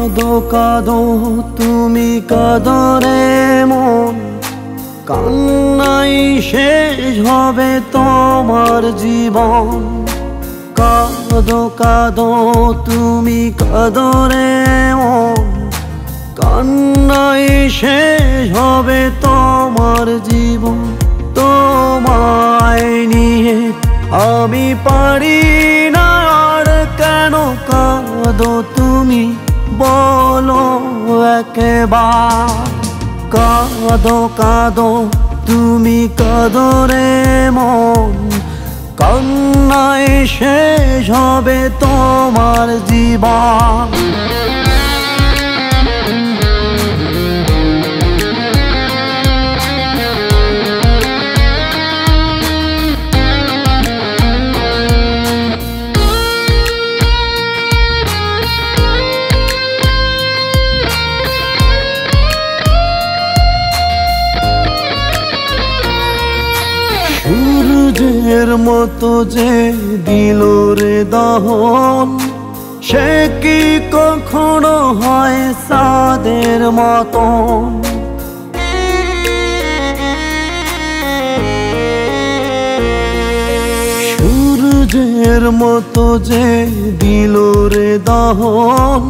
কাঁদো কাঁদো তুমি কাঁদো রে মন, কান্নাই শেষ হবে তোমার জীবন। কাঁদো কাঁদো তুমি কাঁদো রে মন, কান্নাই শেষ হবে তোমার জীবন। তোমায় নিয়ে আমি পারি না আর, কেন কাঁদো তুমি বলো একবার। কাঁদো কাঁদো তুমি কাঁদো রে মন, কান্নায় শেষ হবে তোমার জীবন। সূর্যের মতো যে দিল রে দহন, সে কি কখনো হয় চাঁদের মতন। সূর্যের মতো যে দিল রে দহন,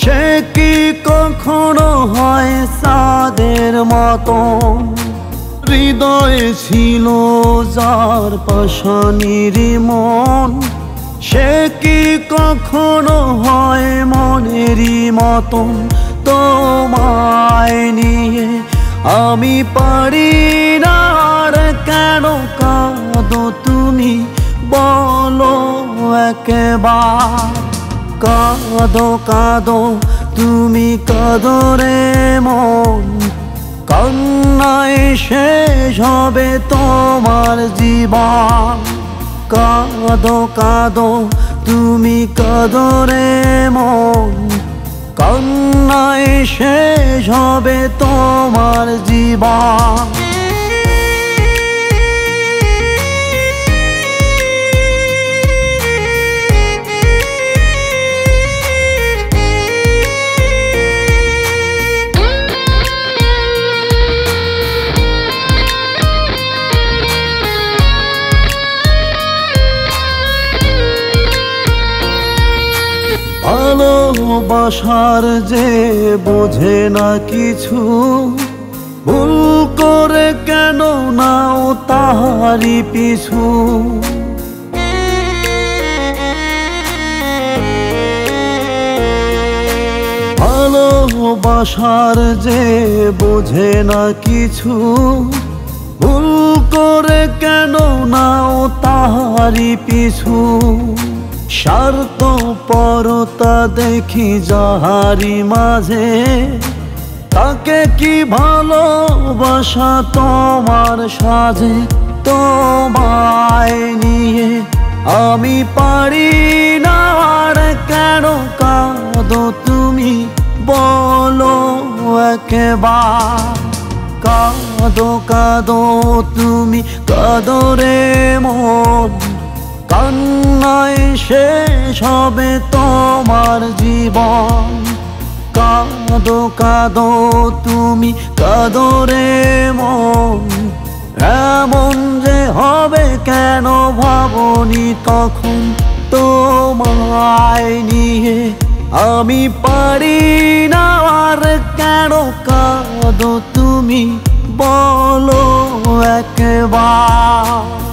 সে কি কখনো হয় চাঁদের মতন। হৃদয়ে ছিল যার পাষাণীর মন, সে কি কখনো হয় মনেরই মতন। তোমায় নিয়ে আমি পারি না আর, কেন কাঁদো তুমি বলো একবার। কাঁদো কাঁদো তুমি কাঁদো রে মন, কান্নায় শেষ হবে তোমার জীবন। কাঁদো কাঁদো তুমি কাঁদো রে মন, কান্নায় শেষ হবে তোমার জীবন। ভালোবাসার যে বোঝে না কিছু, ভুল করে কেন নাও তাহারি পিছু। ভালোবাসার যে বোঝে না কিছু, ভুল করে কেন নাও তাহারি পিছু। স্বার্থপরতা দেখি যাহারি মাঝে, তাকে কি ভালোবাসা তোমার সাজে। তোমায় নিয়ে আমি পারি না আর, কেন কাঁদো তুমি বলো একবার। কাঁদো কাঁদো তুমি কাঁদো রে মন, কান্নায় শেষ হবে তোমার জীবন। কাঁদো কাঁদো তুমি কাঁদো রে মন, এমন যে হবে কেন ভাবনি তখন। তোমায় নিয়ে আমি পারি না আর, কেন কাঁদো তুমি বলো একবার।